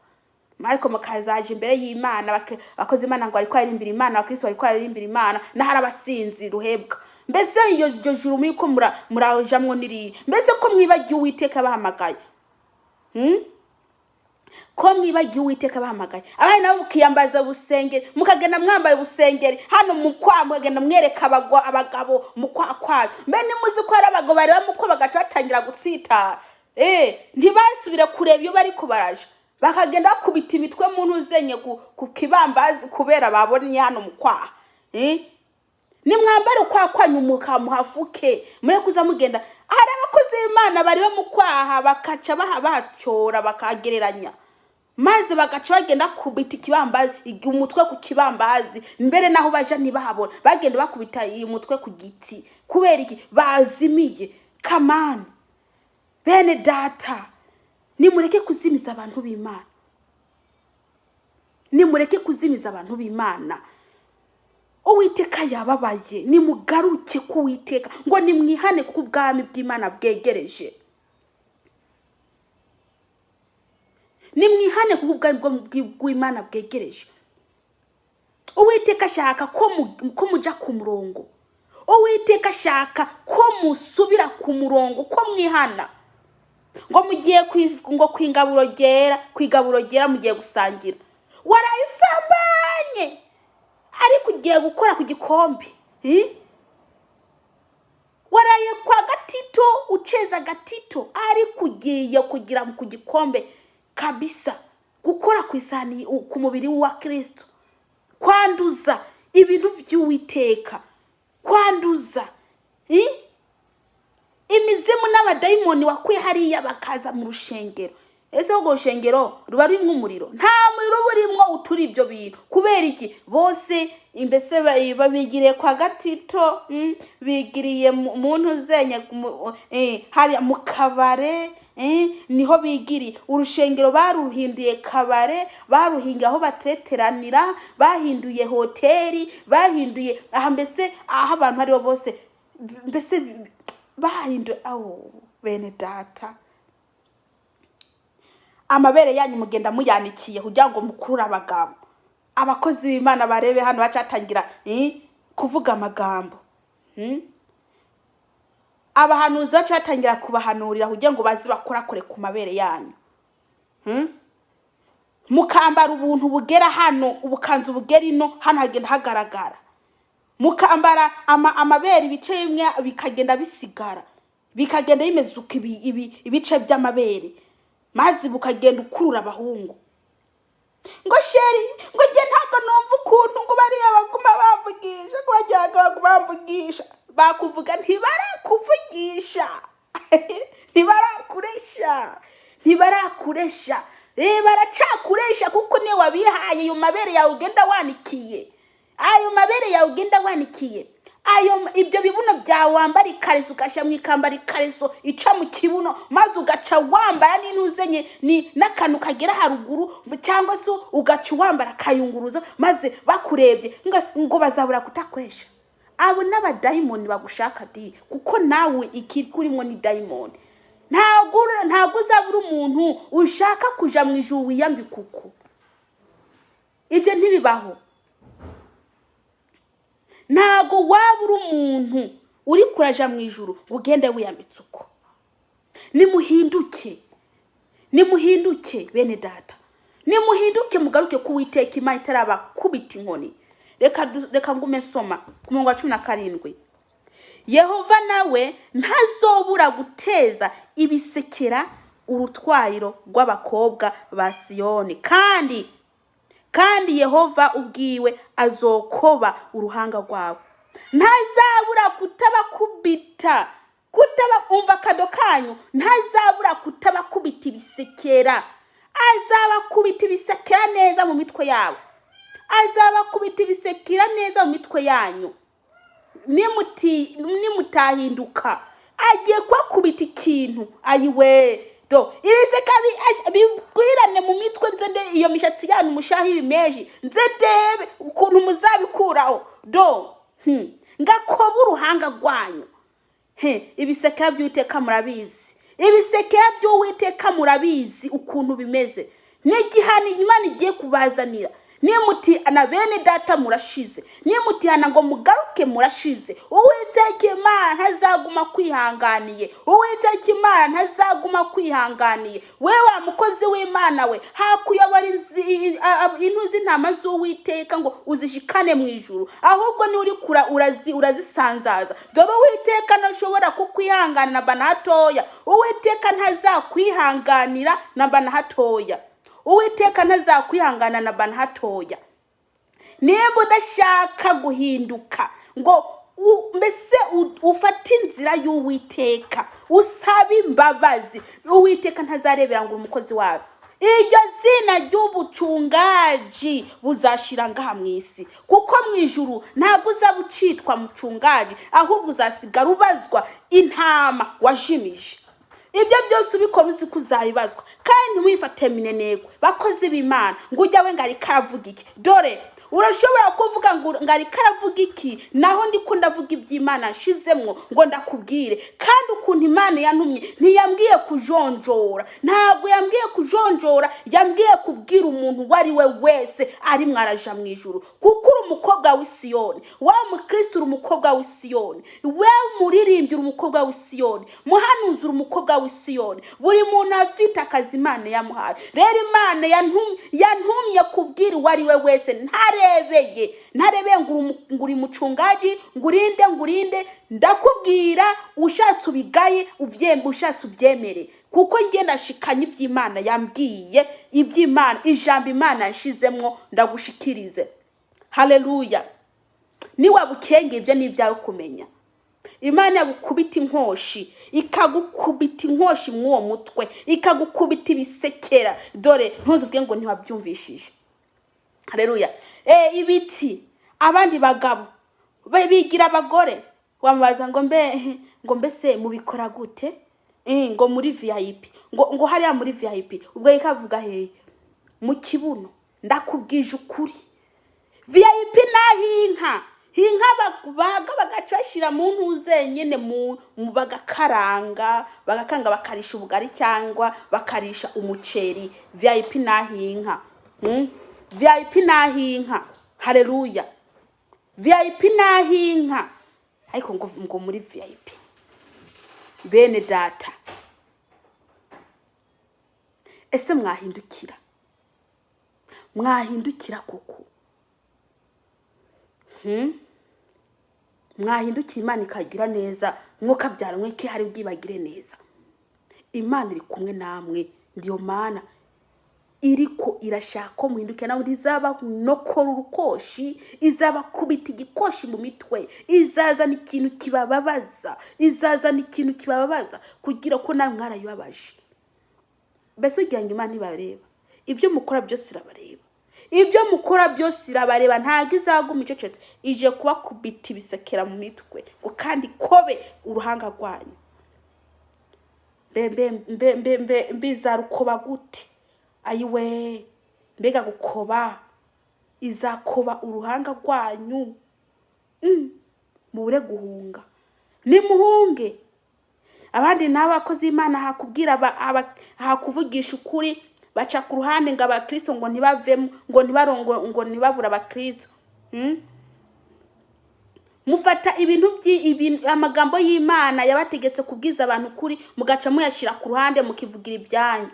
A: Mariko mukazaje imbere y'Imana, bakoze Imana ngo ariko arimbira Imana, abakristo ariko arimbira Imana, nahari abasinzi ruhebwa. Mbese iyo juru mwiko murajamwo niri, mbese ko mwibagiye Uwiteka bahamagaye, ko mwibagiye Uwiteka bahamagaye. Abana nabo mukiyambaza busengeri, mukagenda mwambaye busengeri hano mukwa, mukagenda mwereka abagabo mukwa. Mbe nimuzi ko ari abagabo bari bamuko bagaca batangira gutsita, ntibasubire kureba iyo bari kubaraje, bakagenda bakubita imitwe mu ntuzenye ku kibambazi kubera babonye hano mukwa. Ni mwambare ukwakwanya muhafuke, mure kuza mugenda. Hari abakozi b'Imana bari bamukwaha bakaca bacyora bakagereranya, maze bagaca bagenda kubita ikibambazi, umutwe ku kibambazi, mbere naho baje ntibahabona, bagenda bakubita iyi mutwe ku giti. Kubera iki? Bazimiye. Kamani bene data, nimureke kuzimiza abantu b'Imana, nimureke kuzimiza abantu b'Imana. Uwiteka yababaye, nimugaruke ku Uwiteka ngo nimwihane kuko ubwami bw'Imana bwegereje. Nimwihane kuko ubwami bw'Imana bwegereje. Uwiteka ashaka ko muja ku murongo, Uwiteka ashaka ko musubira ku murongo, ko mwihana. Ngo mugiye ngo kwingaburo gera mugiye gusangira, warayisambanye ariko ugiye gukora ku gikombe, waraye kwa gatito uceza gatito ariko ugiye kugira ku gikombe kabisa, gukora ku isani ku mubiri wa Kristo, kwanduza ibintu by'Uwiteka, kwanduza imizimu n'abadayimoni wakuye hariya bakaza mu rushengero. Ese ubwo rushengero ruba rurimwo umuriro? Nta muriro burimwo uturi ibyo bintu. Kubera iki? Bose imbese babigiriye kwa gatito, bigiriye mu ntuzenye hari mu kabare, niho bigiriye. Urushengero baruhinduye kabare, baruhinga aho bateteranira, bahinduye hoteli, bahinduye aha mbese aho abantu ari bose mbese bahinduye. Bene data, amabere yanyu mugenda muyanikiye kugira ngo mukurura abagabo. Abakozi b'Imana barebe hano bacatangira kuvuga amagambo, abahanuzi bacatangira kubahanurira kugira ngo bazi bakorakore ku mabere yanyu. Mukambara ubuntu bugera hano, ubukanzu bugera ino, hano hagenda hagaragara. Mukambara amabere ibice bimwe bikagenda bisigara, bikagenda bimezuka ibice by'amabere, maze bukagenda ukurura abahungu. Ngo sheri, ngo nge ntago numva ukuntu ngo bariya baguma bamvugisha, ngo bajyaga bamvugisha. Bakuvuga ntibarakuvugisha, ntibarakuresha, baracakuresha kuko niwe wabihaye ayo mabere yawe ugenda wanikiye, ibyo bibuno byawe wambara ikariso, ugashyira mu ikambara ikariso ica mu kibuno, maze ugaca wambara n'intuzenye n'akantu kagera haruguru, cyangwa se ugaca wambara akayunguruzo, maze bakurebye ngo bazabura kutakoresha. Abo n'abadayimoni bagushaka di, kuko nawe ikiri kurimo ni dayimoni. ntabwo uzabura umuntu ushaka kuja mu ijuru wiyambika uko. Ibyo ntibibaho. Ntabwo wabura umuntu uri kuraja mu ijuru ugende wiyambitse uko. Nimuhinduke bene data, nimuhinduke mugaruke ku Uwiteka Imana itarabakubita inkoni. Reka ngume soma ku murongo wa 17. Yehova nawe ntazobura guteza ibisekera urutwayiro rw'abakobwa ba Siyoni, kandi Yehova ubwiwe azokoba uruhanga rwabo. Ntazabura kutabakubita, umva kado kanyu, ntazabura kutabakubita ibisekera. Azabakubita ibisekera neza mu mitwe yabo, azabakubita ibisekera neza mu mitwe yanyu. Nimutahinduka agiye kubakubita ikintu. Ayiwe do ibiseka bigwirane mu mitwe, nzende iyo mishatsi yanyu mushaho ibimeji, nzendebe ukuntu muzabikuraho do ngakoba uruhanga rwanyu. Ibisekera by'Uwiteka murabizi, ibisekera by'Uwiteka murabizi ukuntu bimeze. N'igihano Imana igiye kubazanira. Nimutihana bene data murashize, nimutihana ngo mugaruke murashize. Uwiteka Imana ntazaguma kwihanganiye, Uwiteka Imana ntazaguma kwihanganiye. Wa mukozi w'Imana we, hakuyobora intu z'intama z'Uwiteka ngo uzishikane mu ijuru, ahubwo ni uri kura urazisanzaza. Dore Uwiteka ntashobora kukwihangana namba na hatoya. Uwiteka ntazakwihanganira namba na hatoya. Uwiteka ntazakwihangana namba na hatoya. Niba udashaka guhinduka ngo mbese ufate inzira y'Uwiteka, usaba imbabazi, Uwiteka ntazarebera ngo umukozi wawe. Iryo zina ry'ubucungaji buzashira ngaha mu isi, kuko mu ijuru ntabwo uzabucitwa mucungaji, ahubwo uzasigara ubazwa intama wajimije. Ibyo byose ubikora uzi kuzabibazwa, kandi mwifate minenegwe bakozi b'Imana ngo ujya we ngari karavuga iki. Dore urashobora kuvuga ngo ngari karavuga iki, naho ndiko ndavuga iby'Imana nshizemwo ngo ndakubwire. Kandi ukuntu Imana yantumye ntiyambwiye kujonjora, ntabwo yambwiye kujonjora, yambwiye kubwira umuntu wari we wese ari mwaraja mu ijuru. Kuko uri umukobwa w'Isiyoni, wa mukristo uri umukobwa w'Isiyoni, we muririmbyi uri umukobwa w'Isiyoni, muhanuzi uri umukobwa w'Isiyoni. Buri muntu afite akazi Imana yamuhaye. Rero Imana yantumye kubwira wari we wese, ntarebeye ngo uri mucungaji, ngurinde ndakubwira. Ushatse ubigaye uvyembe, ushatse ubyemere, kuko ngenda shikanye iby'Imana yambwiye, iby'Imana ijambo Imana nshizemwo ndagushikirize. Haleluya. Niwa bukenge ibyo n'ibyawe kumenya. Imana yagukubita inkoshi, ikagukubita inkoshi mw'uwo mutwe, ikagukubita ibisekera. Dore ntuzuvuge ngo ntiwabyumvishije. Haleluya. Ibiti abandi bagabo bigira abagore, wamubaza ngo mbese mubikora gute? Ngo muri VIP, ngo hariya muri VIP. Ubwo ikavuga mu kibuno. Ndakubwije ukuri, VIP nahinka baga bagacashira mu ntuze nyene mu bagakaranga bakarisha ubugari cyangwa bakarisha umuceri. VIP nahinka, VIP nahinka. Haleluya. VIP nahinka. Ariko ngo muri VIP bene data, ese mwahindukira kuko mwahindukira Imana ikagira neza, mwuka byaramwe ki hari bwibagire neza. Imana iri kumwe namwe, ndiyo Mana iriko irashaka muhinduke nawe. Izaba nokora urukoshi, izaba kubita igikoshi mu mitwe, izazana ikintu kibabaza, kugira ko nawe mwarayibabaje. Mbese ugira ngo Imana ibareba? Ibyo mukora byose irabareba, ibyo mukora byose irabareba. Ntago izaguma icecetse, ije kubakubita ibisekera mu mitwe ngo kandi kobe uruhanga rwanyu. Bizarukoba gute? Ayiwe, mbega gukoba, izakoba uruhanga rwanyu. Mubure guhunga, nimuhunge. abandi nabo abakozi b'Imana hakubwira hakuvugisha ukuri baca ku ruhande ngo abakristo ngo ntibavemo ngo ntibarongo ngo ntibabura abakristo. Mufata ibintu amagambo y'Imana yabategetse kubwiza abantu ukuri mugaca muyashira ku ruhande mukivugira ibyanyu.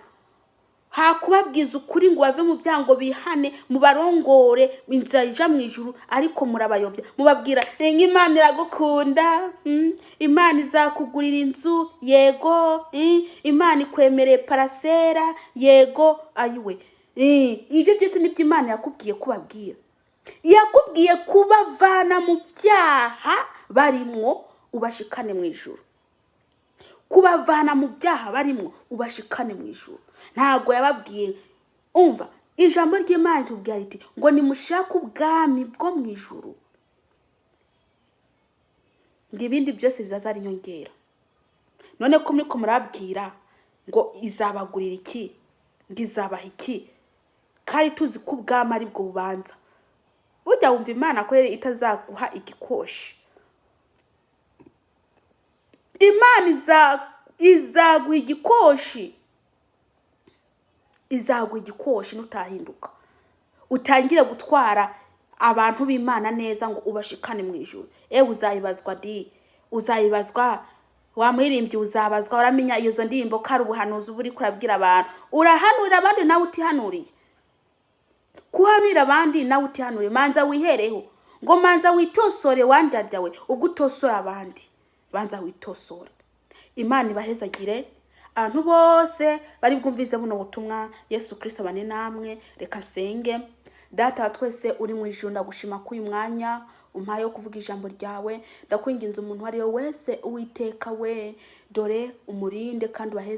A: Hakubabwiza ukuri ngo bave mu byango bihane mubarongore inzira ija mu ijuru, ariko murabayobya mubabwira Imana iragukunda, Imana izakugurira inzu, yego, Imana ikwemereye parasera, yego, ayiwe. Ibyo byose nibyo Imana yakubwiye kubabwira. Yakubwiye kubavana mu byaha barimwo ubashikane mu ijuru. Kubavana mu byaha barimwo ubashikane mu ijuru. Ntago yababwiye, umva ijambo ry'Imana tubwira riti ngo nimushaka ubwami bwo mu ijuru, ngo ibindi byose bizaza ari nyongera. None ko muriko murabwira ngo izabagurira iki, ngo izabaha iki, kandi tuzi ko ubwami ari bwo bubanza. Burya wumva Imana ko itazaguha igikoshi. Imana izaguha igikoshi, izaguha igikoshi nutahinduka utangire gutwara abantu b'Imana neza ngo ubashikane mu ijuru. Uzayibazwa uzayibazwa, wamuririmbye uzabazwa. Uramenya iyo ndirimbo kari ubuhanuzi buri kurabwira abantu, urahanurira abandi nawe utihanuriye. Kuhanurira abandi nawe utihanuriye, manza wihereho ngo manza witosore wanjyawe ubwo utosora abandi, banza witosora. Imana ibahezagire abantu bose bari bwumvize buno butumwa. Yesu Kristo abane namwe. Reka senge. Data wa twese uri mu ijuru, ndagushima ko uyu mwanya umpaye wo kuvuga ijambo ryawe. Ndakwinginze umuntu wari wese Uwiteka we, dore umurinde kandi ubaheze